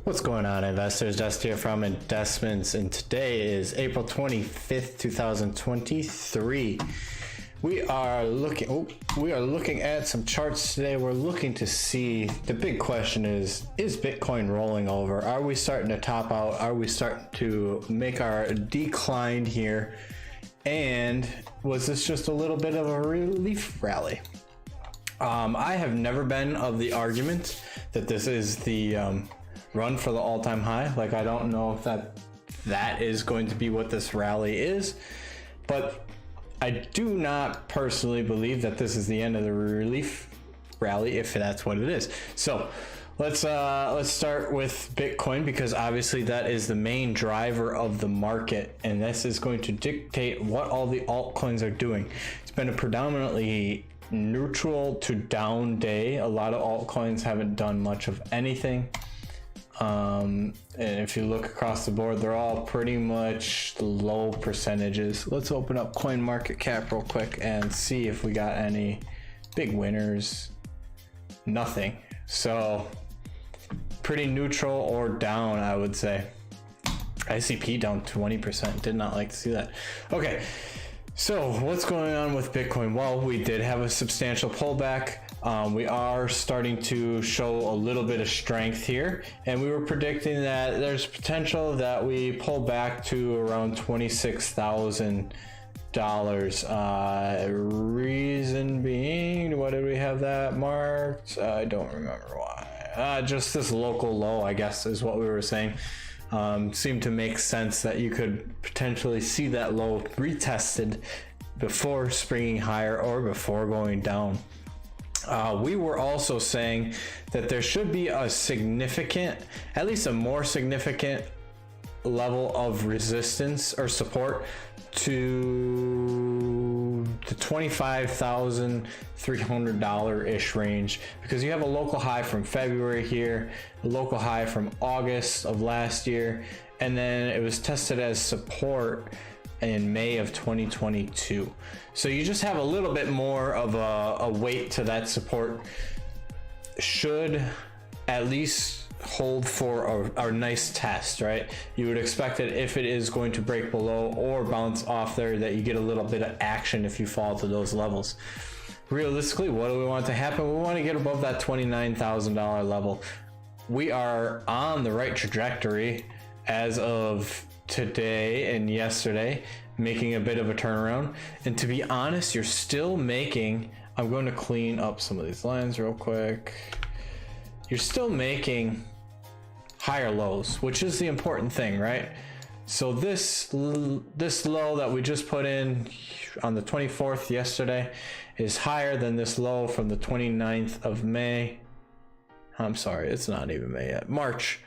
What's going on, investors? Dust here from Investments, and today is April 25th, 2023. We are looking at some charts today. We're looking to see, the big question is Bitcoin rolling over? Are we starting to top out? Are we starting to make our decline here? And was this just a little bit of a relief rally? I have never been of the argument that this is the run for the all-time high. Like, I don't know if that is going to be what this rally is, but I do not personally believe that this is the end of the relief rally, if that's what it is. So let's start with Bitcoin, because obviously that is the main driver of the market, and this is going to dictate what all the altcoins are doing. It's been a predominantly neutral to down day. A lot of altcoins haven't done much of anything. And if you look across the board, they're all pretty much low percentages. Let's open up CoinMarketCap real quick and see if we got any big winners. Nothing. So pretty neutral or down, I would say. ICP down 20%. Did not like to see that. Okay. So what's going on with Bitcoin? Well, we did have a substantial pullback. We are starting to show a little bit of strength here, and we were predicting that there's potential that we pull back to around $26,000. Reason being, what did we have that marked? I don't remember why. Just this local low, I guess, is what we were saying. Seemed to make sense that you could potentially see that low retested before springing higher or before going down. We were also saying that there should be a significant, at least a more significant level of resistance or support to the $25,300-ish range, because you have a local high from February here, a local high from August of last year, and then it was tested as support in May of 2022. So you just have a little bit more of a weight to that support. Should at least hold for a nice test, right? You would expect that if it is going to break below or bounce off there, that you get a little bit of action if you fall to those levels. Realistically, what do we want to happen? We want to get above that $29,000 level. We are on the right trajectory as of today and yesterday, making a bit of a turnaround. And to be honest, you're still making, I'm going to clean up some of these lines real quick. You're still making higher lows, which is the important thing, right? So this low that we just put in on the 24th yesterday is higher than this low from the 29th of May. I'm sorry, it's not even May yet, March.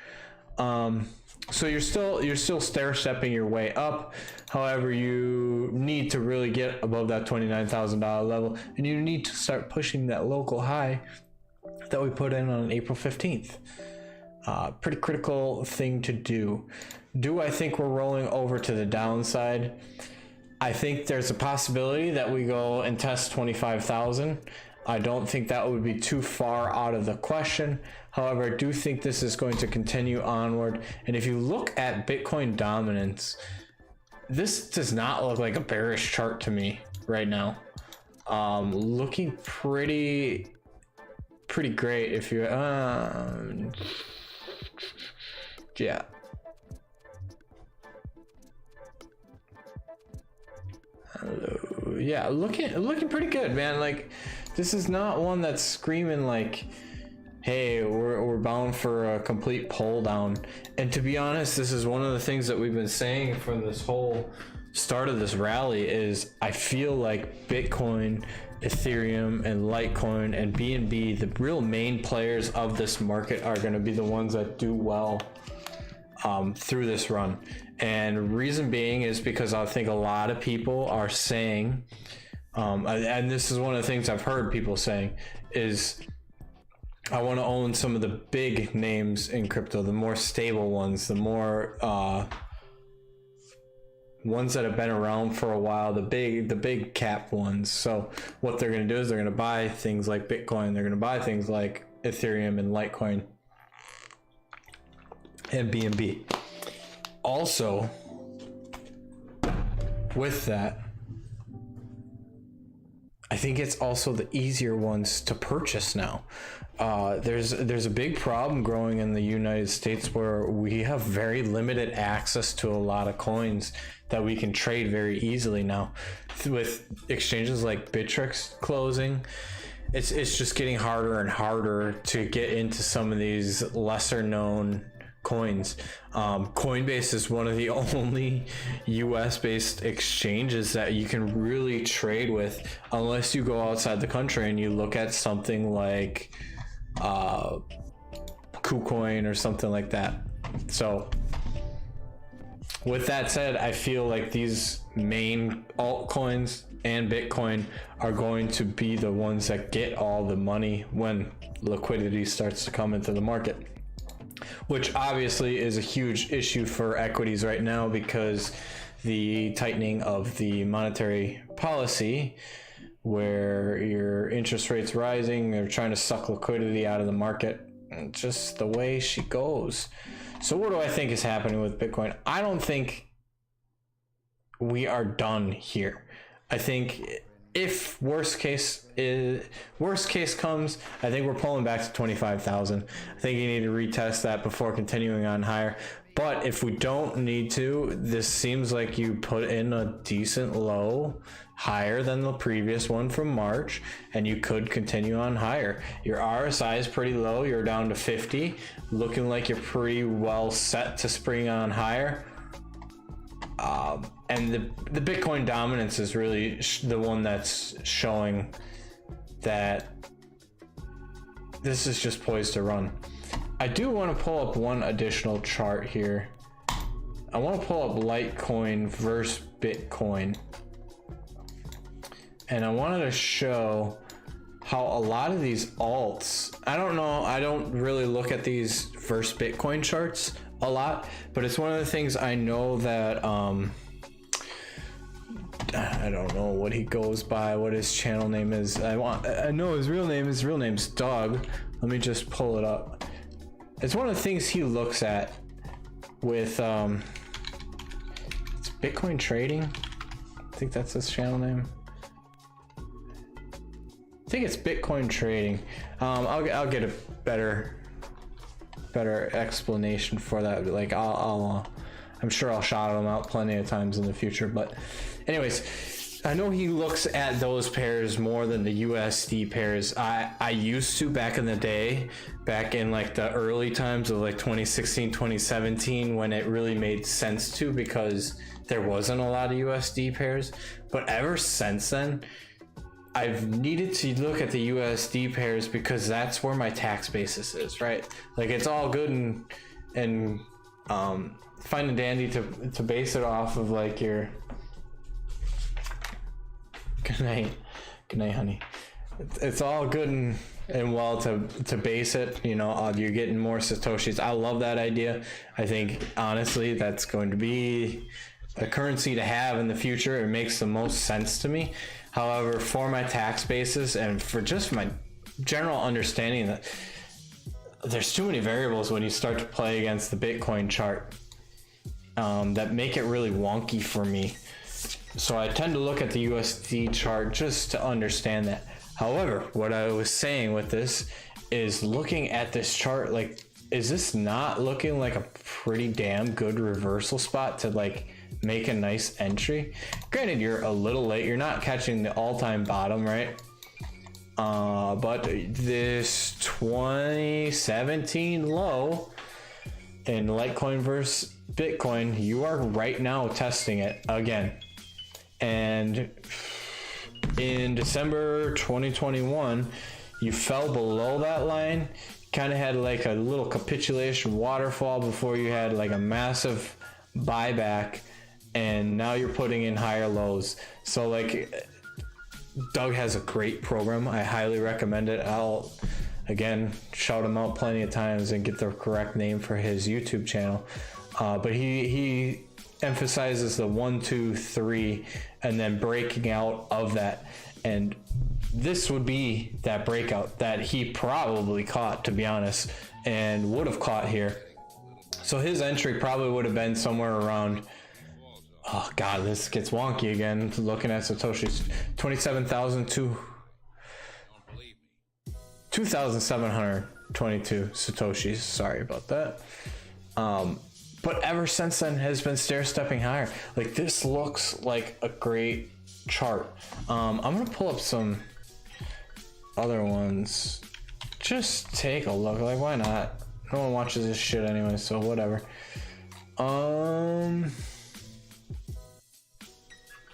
So you're still stair-stepping your way up. However, you need to really get above that $29,000 level, and you need to start pushing that local high that we put in on April 15th. Pretty critical thing to do. Do I think we're rolling over to the downside? I think there's a possibility that we go and test 25,000. I don't think that would be too far out of the question. However, I do think this is going to continue onward. And if you look at Bitcoin dominance, this does not look like a bearish chart to me right now. Looking pretty great if you yeah. Hello. Yeah, looking pretty good, man. Like, this is not one that's screaming like, hey, we're bound for a complete pull down. And to be honest, this is one of the things that we've been saying from this whole start of this rally is I feel like Bitcoin, Ethereum, and Litecoin and BNB, the real main players of this market, are going to be the ones that do well through this run. And reason being is because I think a lot of people are saying, and this is one of the things I've heard people saying, is I want to own some of the big names in crypto, the more stable ones, the more ones that have been around for a while, the big cap ones. So what they're going to do is they're going to buy things like Bitcoin, they're going to buy things like Ethereum and Litecoin. and BNB. Also, with that, I think it's also the easier ones to purchase now. There's a big problem growing in the United States where we have very limited access to a lot of coins that we can trade very easily now. With exchanges like Bittrex closing, it's just getting harder and harder to get into some of these lesser known coins. Coinbase is one of the only US based exchanges that you can really trade with, unless you go outside the country and you look at something like Kucoin or something like that. So with that said, I feel like these main altcoins and Bitcoin are going to be the ones that get all the money when liquidity starts to come into the market, which obviously is a huge issue for equities right now because the tightening of the monetary policy, where your interest rates rising, they're trying to suck liquidity out of the market, and just the way she goes. So what do I think is happening with Bitcoin? I don't think we are done here. I think if worst case comes, I think we're pulling back to 25,000. I think you need to retest that before continuing on higher. But if we don't need to, this seems like you put in a decent low, higher than the previous one from March, and you could continue on higher. Your RSI is pretty low. You're down to 50, looking like you're pretty well set to spring on higher. And the Bitcoin dominance is really the one that's showing that this is just poised to run. I do want to pull up one additional chart here. I want to pull up Litecoin versus Bitcoin. And I wanted to show how a lot of these alts, I don't know, I don't really look at these versus Bitcoin charts a lot, but it's one of the things I know that I don't know what he goes by, what his channel name is. I know his real name's Doug. Let me just pull it up. It's one of the things he looks at with it's Bitcoin trading. I think that's his channel name. I think it's Bitcoin trading. I'll get a better explanation for that. Like I'm sure I'll shout him out plenty of times in the future. But anyways, I know he looks at those pairs more than the USD pairs. I used to back in the day, back in like the early times of like 2016, 2017, when it really made sense to, because there wasn't a lot of USD pairs. But ever since then, I've needed to look at the USD pairs because that's where my tax basis is, right? Like it's all good and fine and dandy to base it off of like your good night honey. It's all good and well to base it, you know, you're getting more satoshis. I love that idea. I think honestly that's going to be a currency to have in the future. It makes the most sense to me. However, for my tax basis and for just my general understanding that there's too many variables when you start to play against the Bitcoin chart that make it really wonky for me. So I tend to look at the USD chart just to understand that. However, what I was saying with this is looking at this chart, like, is this not looking like a pretty damn good reversal spot to like make a nice entry? Granted, you're a little late, you're not catching the all-time bottom, right? But this 2017 low in Litecoin versus Bitcoin, you are right now testing it again. And in December 2021, you fell below that line, kind of had like a little capitulation waterfall before you had like a massive buyback, and now you're putting in higher lows. So like Doug has a great program. I highly recommend it. I'll again shout him out plenty of times and get the correct name for his YouTube channel. But he emphasizes the 1, 2, 3 and then breaking out of that. And this would be that breakout that he probably caught, to be honest, and would have caught here. So his entry probably would have been somewhere around, oh god, this gets wonky again looking at Satoshi's, 2,722 Satoshis, sorry about that. But ever since then has been stair-stepping higher. Like, this looks like a great chart. I'm gonna pull up some other ones. Just take a look, like, why not? No one watches this shit anyway, so whatever.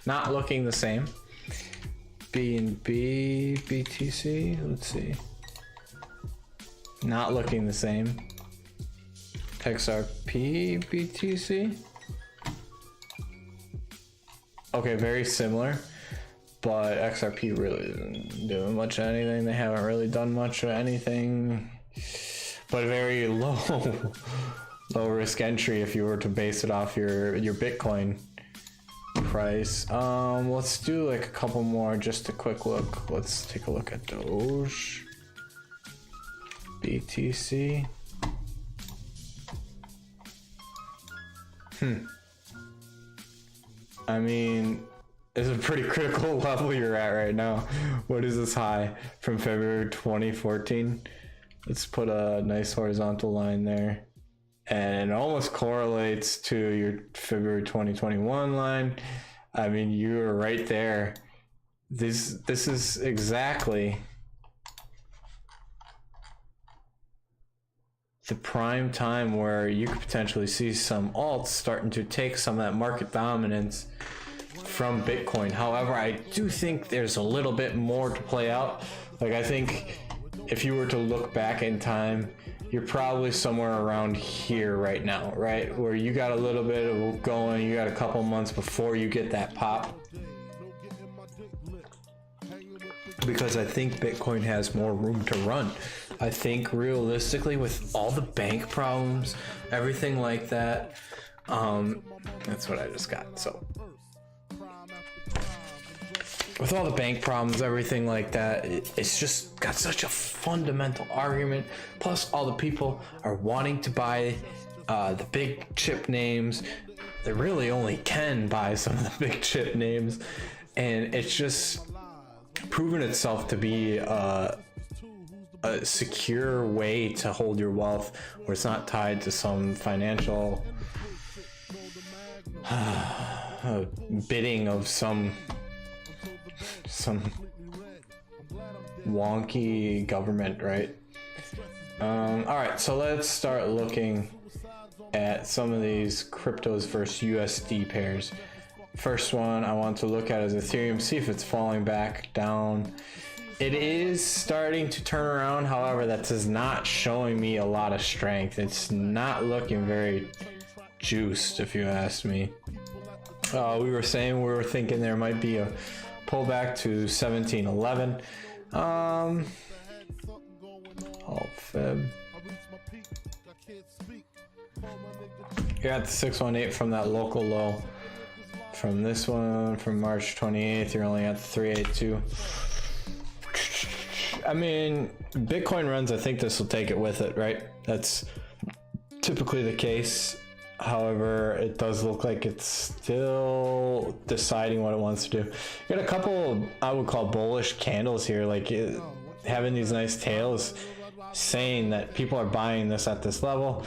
Not looking the same. BNB, BTC, let's see. Not looking the same. XRP, BTC. Okay, very similar, but XRP really isn't doing much of anything. They haven't really done much of anything, but very low risk entry if you were to base it off your Bitcoin price. Let's do like a couple more, just a quick look. Let's take a look at Doge, BTC. I mean, it's a pretty critical level you're at right now. What is this high from February 2014? Let's put a nice horizontal line there. And it almost correlates to your February 2021 line. I mean, you're right there. This is exactly the prime time where you could potentially see some alts starting to take some of that market dominance from Bitcoin. However, I do think there's a little bit more to play out. Like, I think if you were to look back in time, you're probably somewhere around here right now, right? Where you got a little bit of going, you got a couple months before you get that pop. Because I think Bitcoin has more room to run. I think realistically, with all the bank problems, everything like that, that's what I just got. So with all the bank problems, everything like that, it's just got such a fundamental argument. Plus, all the people are wanting to buy the big chip names. They really only can buy some of the big chip names, and it's just proven itself to be a secure way to hold your wealth, where it's not tied to some financial bidding of some wonky government, right? All right, so let's start looking at some of these cryptos versus USD pairs. First one I want to look at is Ethereum, see if it's falling back down. It is starting to turn around, however, that is not showing me a lot of strength. It's not looking very juiced, if you ask me. We were thinking there might be a pullback to 1711. All Feb. You're at the 618 from that local low. From this one, from March 28th, you're only at the 382. I mean, Bitcoin runs, I think this will take it with it, right? That's typically the case. However, it does look like it's still deciding what it wants to do. You got a couple, I would call bullish candles here, like having these nice tails saying that people are buying this at this level.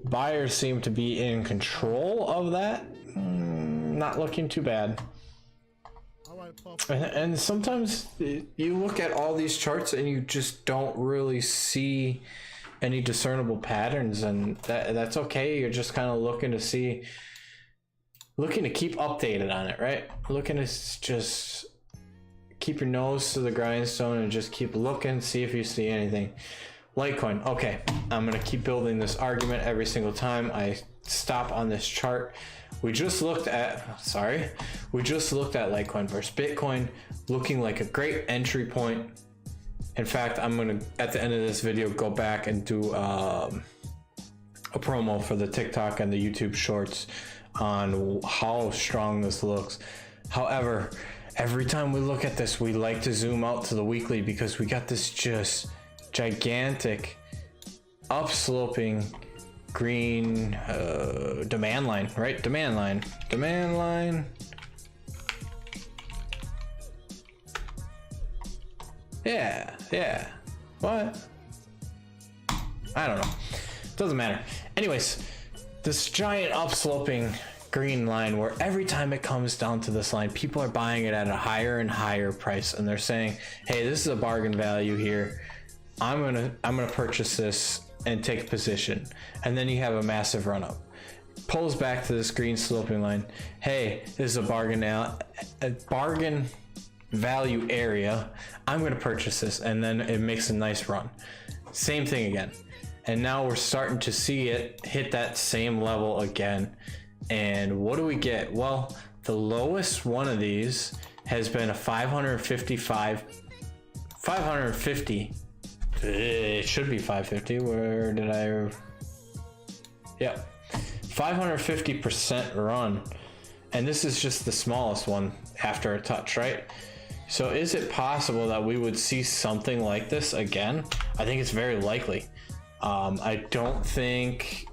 Buyers seem to be in control of that. Not looking too bad. And sometimes you look at all these charts and you just don't really see any discernible patterns, and that's okay. You're just kind of looking to keep updated on it, right? Looking to just keep your nose to the grindstone and just keep looking, see if you see anything. Litecoin, okay, I'm gonna keep building this argument every single time I stop on this chart. We just looked at Litecoin versus Bitcoin, looking like a great entry point. In fact, I'm gonna, at the end of this video, go back and do a promo for the TikTok and the YouTube shorts on how strong this looks. However, every time we look at this, we like to zoom out to the weekly because we got this just gigantic upsloping green demand line, right? Demand line. Yeah. What? I don't know. Doesn't matter. Anyways, this giant upsloping green line where every time it comes down to this line, people are buying it at a higher and higher price, and they're saying, hey, this is a bargain value here. I'm gonna purchase this and take a position. And then you have a massive run up. Pulls back to this green sloping line. Hey, this is a bargain value area. I'm gonna purchase this, and then it makes a nice run. Same thing again. And now we're starting to see it hit that same level again. And what do we get? Well, the lowest one of these has been a 550. It should be 550. Where did I? Yeah, 550% run. And this is just the smallest one after a touch, right? So is it possible that we would see something like this again? I think it's very likely. I don't think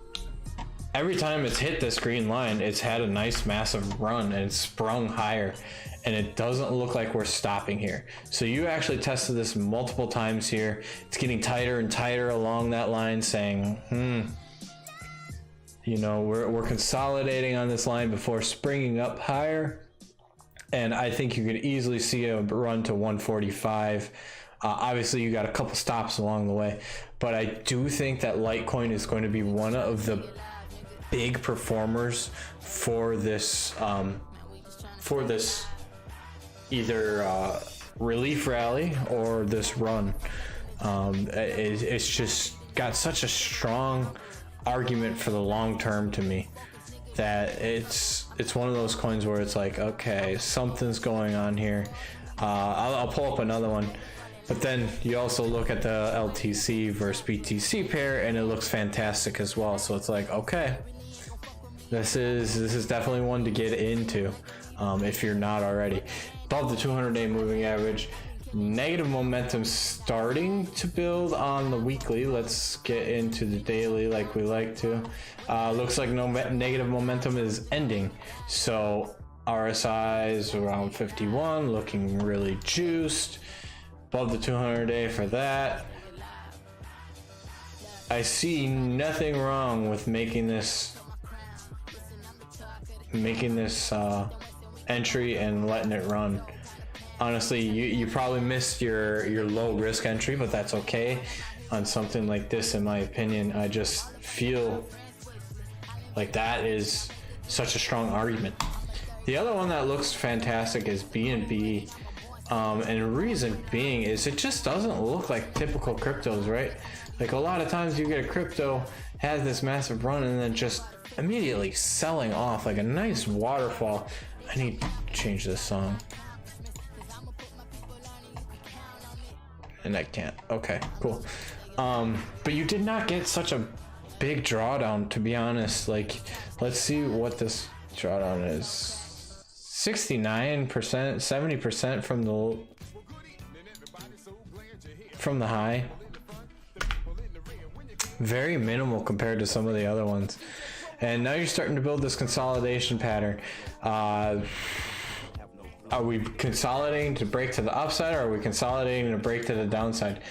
every time it's hit this green line, it's had a nice massive run and it's sprung higher, and it doesn't look like we're stopping here. So you actually tested this multiple times here. It's getting tighter and tighter along that line, saying, you know, we're consolidating on this line before springing up higher. And I think you could easily see a run to 145. Obviously you got a couple stops along the way, but I do think that Litecoin is going to be one of the big performers for this either relief rally or this run. It's just got such a strong argument for the long term to me that it's one of those coins where it's like, okay, something's going on here. I'll pull up another one. But then you also look at the LTC versus BTC pair, and it looks fantastic as well. So it's like, okay, this is definitely one to get into if you're not already. Above the 200-day moving average, negative momentum starting to build on the weekly. Let's get into the daily like we like to. Looks like no negative momentum is ending. So RSI is around 51, looking really juiced. Above the 200-day for that. I see nothing wrong with making this entry and letting it run. Honestly, you probably missed your low risk entry, but that's okay on something like this, in my opinion. I just feel like that is such a strong argument. The other one that looks fantastic is BNB. And the reason being is it just doesn't look like typical cryptos, right? Like a lot of times you get a crypto, has this massive run, and then just immediately selling off like a nice waterfall. I need to change this song. And I can't. Okay, cool. But you did not get such a big drawdown, to be honest. Like, let's see what this drawdown is. 69%, 70% from the high. Very minimal compared to some of the other ones. And now you're starting to build this consolidation pattern. Are we consolidating to break to the upside, or are we consolidating to break to the downside?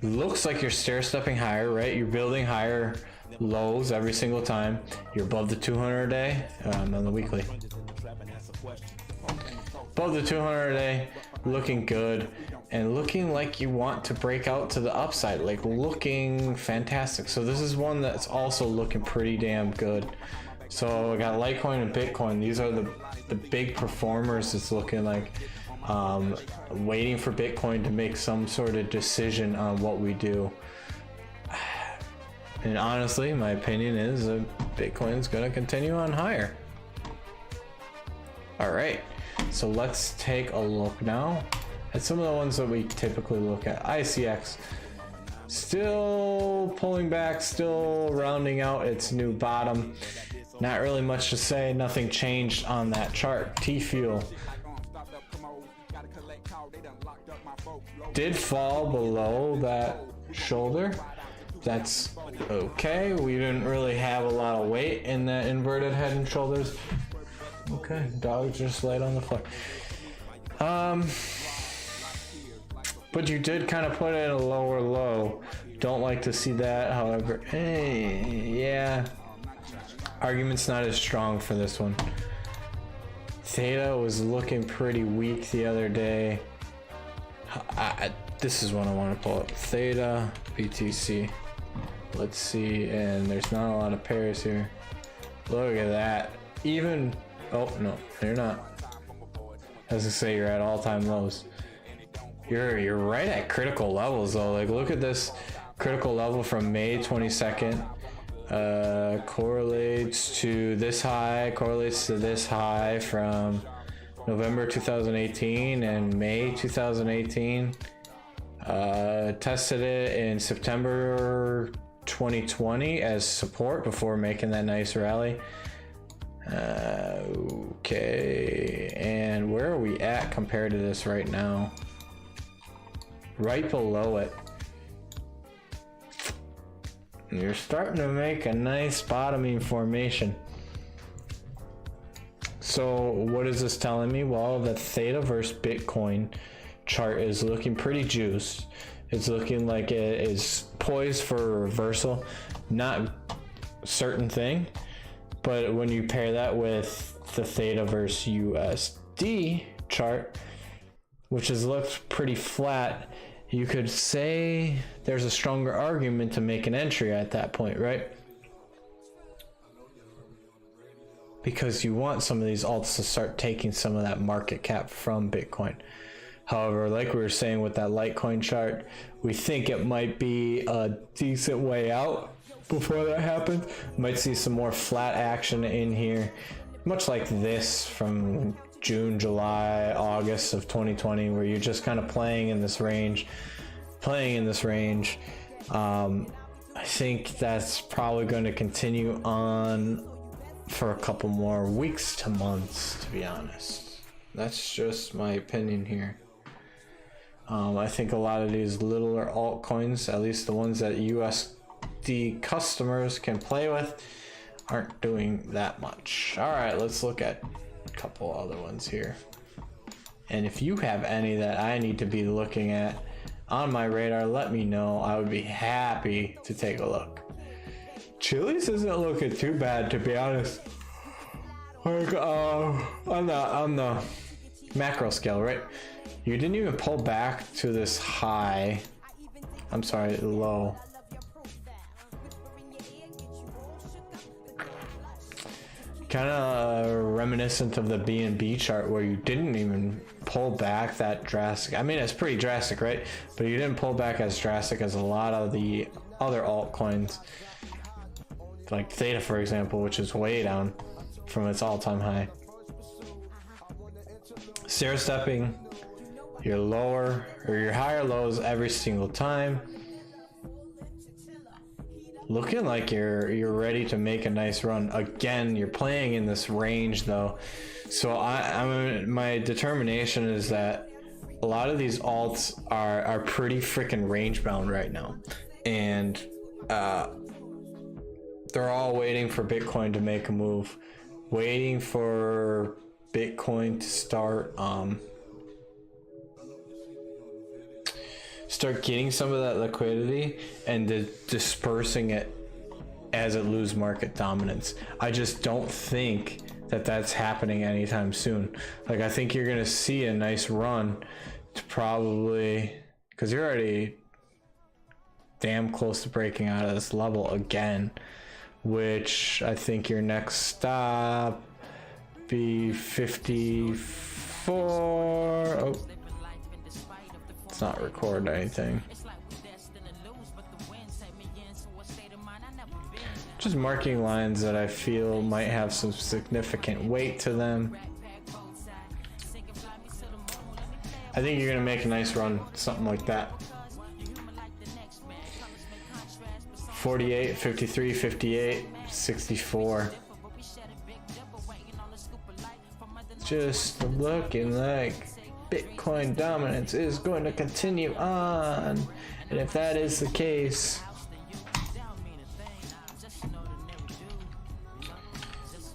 Looks like you're stair stepping higher, right? You're building higher lows every single time. You're above the 200-day on the weekly. Above the 200-day, looking good, and looking like you want to break out to the upside, like looking fantastic. So this is one that's also looking pretty damn good. So I got Litecoin and Bitcoin. These are the big performers. It's looking like waiting for Bitcoin to make some sort of decision on what we do. And honestly, my opinion is Bitcoin's gonna continue on higher. All right, so let's take a look now at some of the ones that we typically look at. ICX, still pulling back, still rounding out its new bottom. Not really much to say, nothing changed on that chart. T-Fuel did fall below that shoulder, That's okay. We didn't really have a lot of weight in that inverted head and shoulders. Okay, dog just laid on the floor. But you did kind of put in a lower low. Don't like to see that, however. Yeah. Argument's not as strong for this one. Theta was looking pretty weak the other day. This is what I want to pull up. Theta, BTC. Let's see, and there's not a lot of pairs here. Look at that. Even, oh no, you're not. As I say, you're at all-time lows. You're right at critical levels though. Like, look at this critical level from May 22nd. Correlates to this high, correlates to this high from November 2018 and May 2018. Tested it in September 2020 as support before making that nice rally. Okay, and where are we at compared to this right now? Right below it. You're starting to make a nice bottoming formation. So what is this telling me? Well, the Theta versus Bitcoin chart is looking pretty juiced. It's looking like it is poised for a reversal. Not a certain thing, but when you pair that with the Theta versus USD chart, which has looked pretty flat, you could say there's a stronger argument to make an entry at that point, right? Because you want some of these alts to start taking some of that market cap from Bitcoin. However, like we were saying with that Litecoin chart, we think it might be a decent way out before that happens. Might see some more flat action in here, much like this from June, July, August of 2020, where you're just kind of playing in this range. I think that's probably going to continue on for a couple more weeks to months, to be honest. That's just my opinion here. I think a lot of these littler altcoins, at least the ones that USD customers can play with, aren't doing that much. All right, let's look at a couple other ones here. And if you have any that I need to be looking at on my radar, let me know. I would be happy to take a look. Chili's isn't looking too bad, to be honest. Like, on the macro scale, right? You didn't even pull back to this high. I'm sorry, low. Kind of reminiscent of the BNB chart where you didn't even pull back that drastic. I mean, it's pretty drastic, right? But you didn't pull back as drastic as a lot of the other altcoins, like Theta, for example, which is way down from its all-time high. Stair stepping your lower or your higher lows every single time. Looking like you're ready to make a nice run. Again, you're playing in this range though. So my determination is that a lot of these alts are pretty freaking range bound right now. And they're all waiting for Bitcoin to make a move. Waiting for Bitcoin to start getting some of that liquidity and dispersing it as it loses market dominance. I just don't think that that's happening anytime soon. Like, I think you're gonna see a nice run to probably, because you're already damn close to breaking out of this level again, which I think your next stop be 54. Oh, it's not recording anything. Just marking lines that I feel might have some significant weight to them. I think you're gonna make a nice run, something like that. 48, 53, 58, 64. Just looking like Bitcoin dominance is going to continue on. And if that is the case,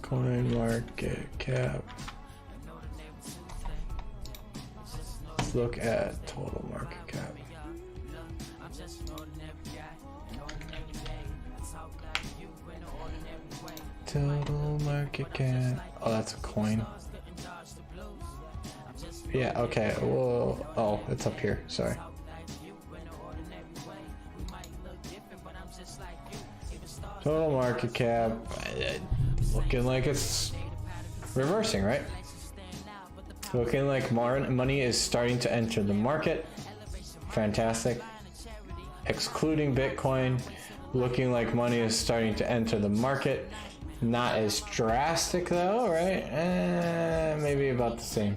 Coin market cap. Let's look at total market cap. Total market cap. Oh, that's a coin. Yeah, okay. Whoa. Oh, it's up here. Sorry. Total market cap. Looking like it's reversing, right? Looking like money is starting to enter the market. Fantastic. Excluding Bitcoin, looking like money is starting to enter the market. Not as drastic though, right? Maybe about the same.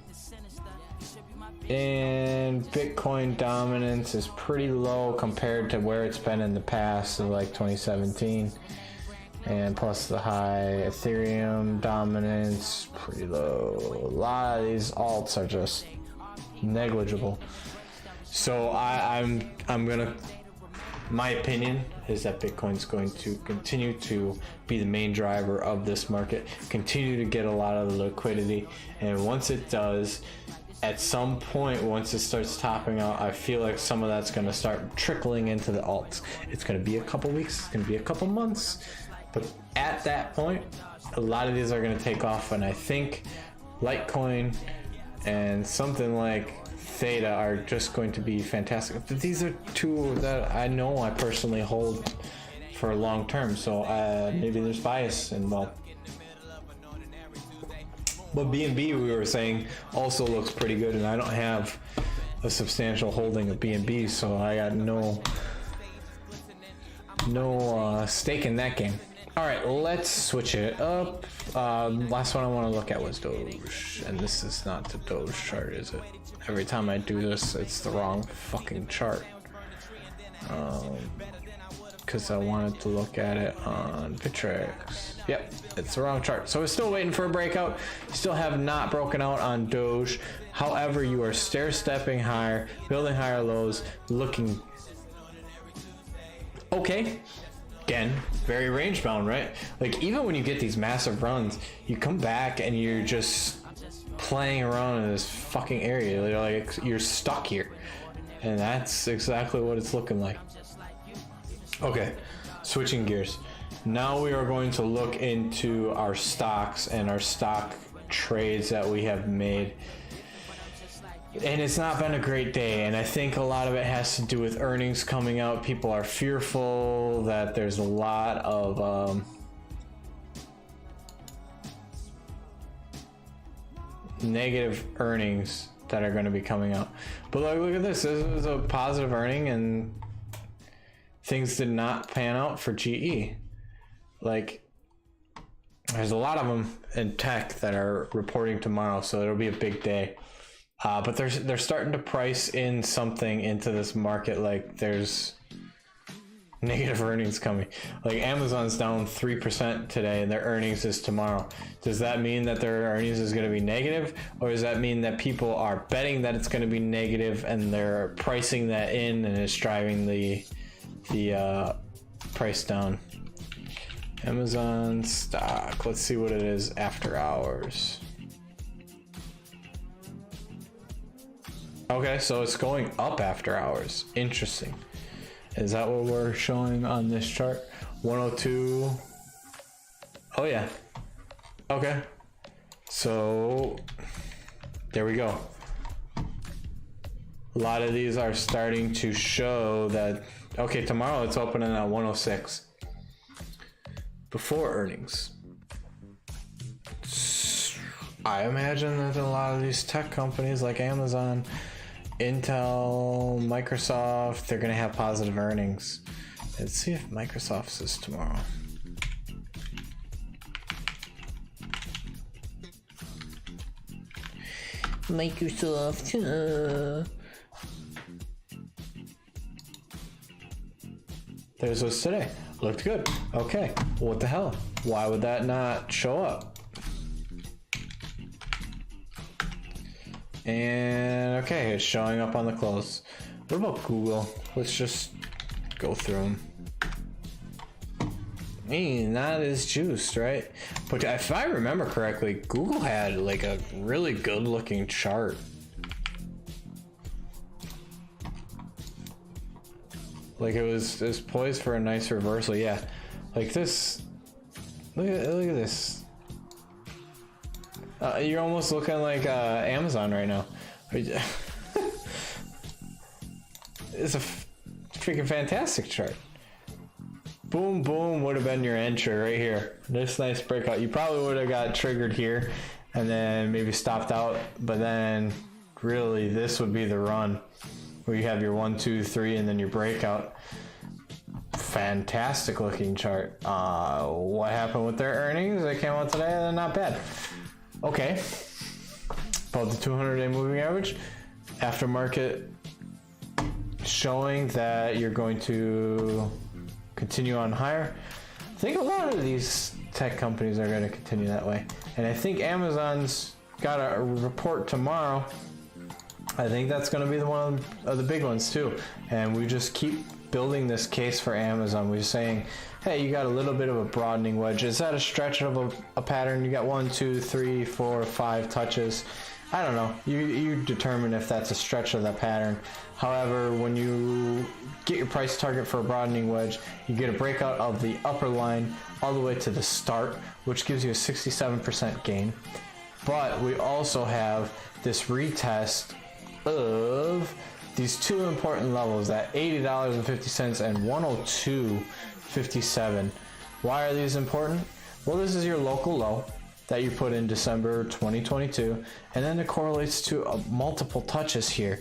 And Bitcoin dominance is pretty low compared to where it's been in the past, so like 2017. And plus the high Ethereum dominance, pretty low. A lot of these alts are just negligible. So I'm gonna, my opinion is that Bitcoin's going to continue to be the main driver of this market, continue to get a lot of the liquidity, and once it does, at some point, once it starts topping out, I feel like some of that's going to start trickling into the alts. It's going to be a couple weeks, it's going to be a couple months, but at that point, a lot of these are going to take off, and I think Litecoin and something like Theta are just going to be fantastic. But these are two that I know I personally hold for long term, so maybe there's bias involved. But BNB, we were saying, also looks pretty good, and I don't have a substantial holding of BNB, so I got no stake in that game. All right, let's switch it up. Last one I want to look at was Doge, and this is not the Doge chart, is it? Every time I do this, it's the wrong fucking chart. Because I wanted to look at it on Bittrex. Yep, it's the wrong chart. So we're still waiting for a breakout. Still have not broken out on Doge. However, you are stair-stepping higher, building higher lows, looking okay. Again, very range bound, right? Like, even when you get these massive runs, you come back and you're just playing around in this fucking area. You're like, you're stuck here. And that's exactly what it's looking like. Okay, switching gears. Now we are going to look into our stocks and our stock trades that we have made. And it's not been a great day, and I think a lot of it has to do with earnings coming out. People are fearful that there's a lot of negative earnings that are going to be coming out. But look at this. This is a positive earning, and things did not pan out for GE. Like, there's a lot of them in tech that are reporting tomorrow, so it'll be a big day. But they're starting to price in something into this market, like there's negative earnings coming. Like, Amazon's down 3% today, and their earnings is tomorrow. Does that mean that their earnings is going to be negative, or does that mean that people are betting that it's going to be negative and they're pricing that in, and it's driving the price down? Amazon stock. Let's see what it is after hours. Okay, so it's going up after hours. Interesting. Is that what we're showing on this chart? 102. Oh yeah. Okay. So there we go. A lot of these are starting to show that, okay, tomorrow it's opening at 106 before earnings. I imagine that a lot of these tech companies like Amazon, Intel, Microsoft, they're going to have positive earnings. Let's see if Microsoft's is tomorrow. Microsoft. There's what's today. Looked good. Okay. What the hell? Why would that not show up? And okay, it's showing up on the close. What about Google? Let's just go through them. not as juiced, right? But if I remember correctly, Google had like a really good looking chart. Like it was poised for a nice reversal. Yeah, like this. Look at this. You're almost looking like Amazon right now. It's a freaking fantastic chart. Boom, boom would have been your entry right here. This nice breakout. You probably would have got triggered here and then maybe stopped out, but then really this would be the run where you have your 1, 2, 3 and then your breakout. Fantastic looking chart. What happened with their earnings? They came out today. They're not bad. Okay. About the 200-day moving average. Aftermarket showing that you're going to continue on higher. I think a lot of these tech companies are going to continue that way. And I think Amazon's got a report tomorrow. I think that's going to be the one of the big ones too. And we just keep building this case for Amazon. We're saying, hey, you got a little bit of a broadening wedge. Is that a stretch of a pattern? You got 1, 2, 3, 4, 5 touches. I don't know. You determine if that's a stretch of that pattern. However, when you get your price target for a broadening wedge, you get a breakout of the upper line all the way to the start, which gives you a 67% gain. But we also have this retest of these two important levels at $80.50 and $102.57. Why are these important? Well, this is your local low that you put in December 2022, and then it correlates to multiple touches here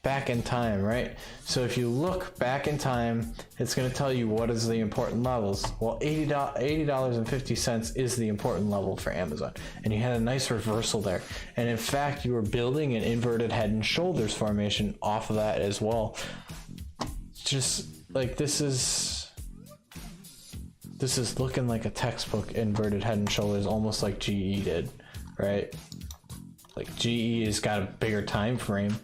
back in time, right? So if you look back in time, it's going to tell you what is the important levels. Well, $80.50 is the important level for Amazon, and you had a nice reversal there. And in fact, you were building an inverted head and shoulders formation off of that as well. Just like this is looking like a textbook inverted head and shoulders, almost like GE did, right? Like GE has got a bigger time frame,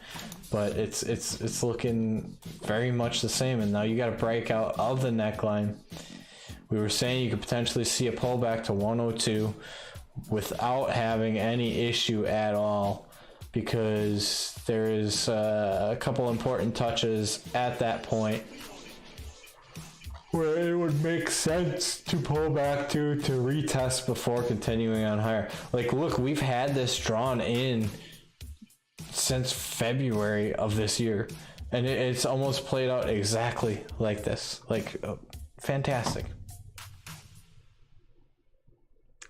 but it's looking very much the same. And now you got a breakout of the neckline. We were saying you could potentially see a pullback to 102 without having any issue at all, because there is a couple important touches at that point where it would make sense to pull back to retest before continuing on higher. Like, look, we've had this drawn in since February of this year, and it's almost played out exactly like this. Like, fantastic.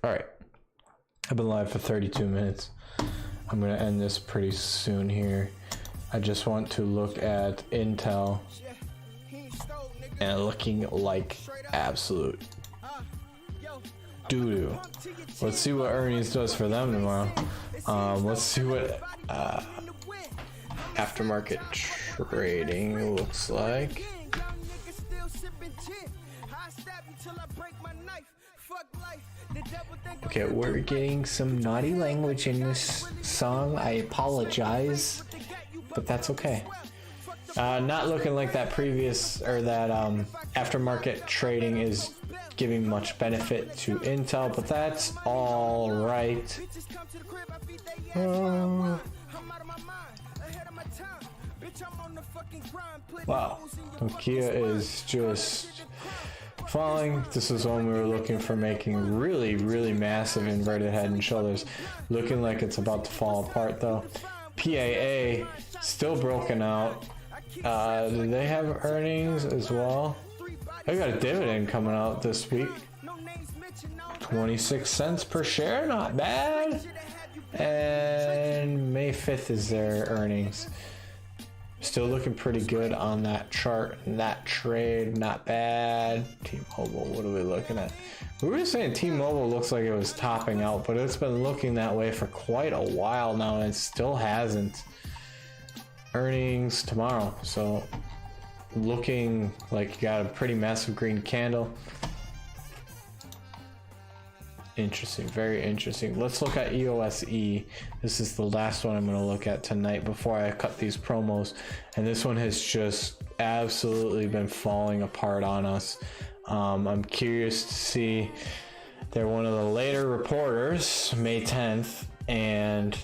All right, I've been live for 32 minutes. I'm gonna end this pretty soon here. I just want to look at Intel, and looking like absolute doo-doo. Let's see what earnings does for them tomorrow. Let's see what aftermarket trading looks like. Okay, we're getting some naughty language in this song. I apologize, but that's okay. Not looking like that previous or that aftermarket trading is giving much benefit to Intel, but that's all right. Wow, Nokia is just falling. This is one we were looking for, making really massive inverted head and shoulders. Looking like it's about to fall apart though. PAA still broken out. Do they have earnings as well? They got a dividend coming out this week. 26 cents per share, not bad. And May 5th is their earnings. Still looking pretty good on that chart and that trade, not bad. T-Mobile, what are we looking at? We were saying T-Mobile looks like it was topping out, but it's been looking that way for quite a while now, and it still hasn't. Earnings tomorrow, so looking like you got a pretty massive green candle. Interesting, very interesting. Let's look at EOSE. This is the last one I'm going to look at tonight before I cut these promos, and this one has just absolutely been falling apart on us. I'm curious to see. They're one of the later reporters, May 10th, and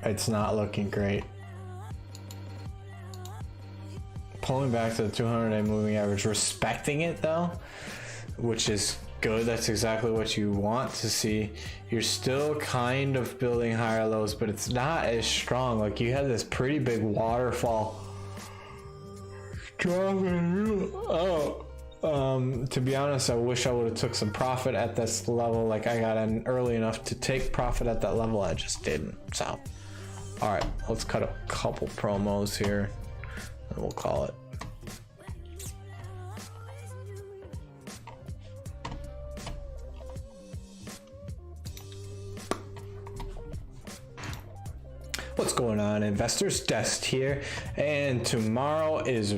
it's not looking great. Pulling back to the 200-day moving average, respecting it though, which is good. That's exactly what you want to see. You're still kind of building higher lows, but it's not as strong. Like, you had this pretty big waterfall. To be honest, I wish I would have took some profit at this level. Like, I got in early enough to take profit at that level. I just didn't. So, all right, let's cut a couple promos here and we'll call it. What's going on, investors? Dest here, and tomorrow is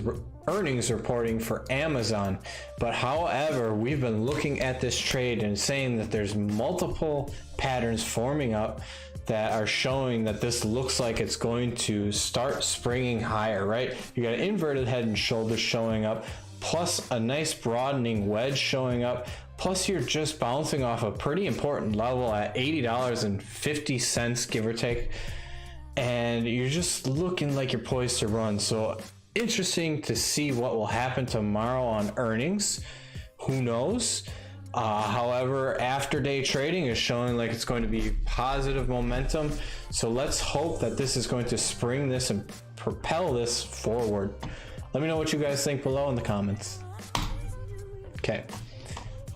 earnings reporting for Amazon. But however, we've been looking at this trade and saying that there's multiple patterns forming up that are showing that this looks like it's going to start springing higher, right? You got an inverted head and shoulders showing up, plus a nice broadening wedge showing up, plus you're just bouncing off a pretty important level at $80.50, give or take. And you're just looking like you're poised to run. So interesting to see what will happen tomorrow on earnings. Who knows? However, after day trading is showing like it's going to be positive momentum. So let's hope that this is going to spring this and propel this forward. Let me know what you guys think below in the comments. Okay.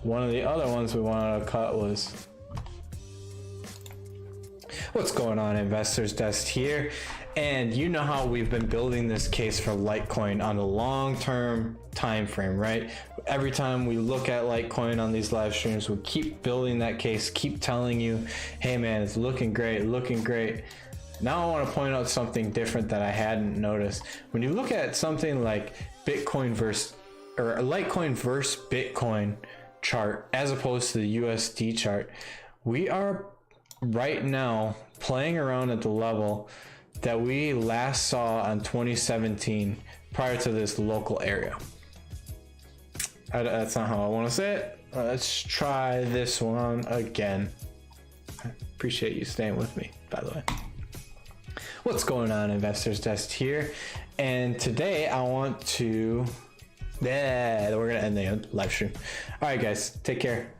One of the other ones we wanted to cut was, what's going on, investors? Dest here, and you know how we've been building this case for Litecoin on a long-term time frame, right? Every time we look at Litecoin on these live streams, we keep building that case, keep telling you, hey man, it's looking great, looking great. Now I want to point out something different that I hadn't noticed. When you look at something like Bitcoin versus, or a Litecoin versus Bitcoin chart, as opposed to the USD chart, we are right now playing around at the level that we last saw on 2017 prior to this local area. That's not how I want to say it. Let's try this one again. I appreciate you staying with me, by the way. What's going on, investors? Dest here, and today I want to we're gonna end the live stream. All right guys, take care.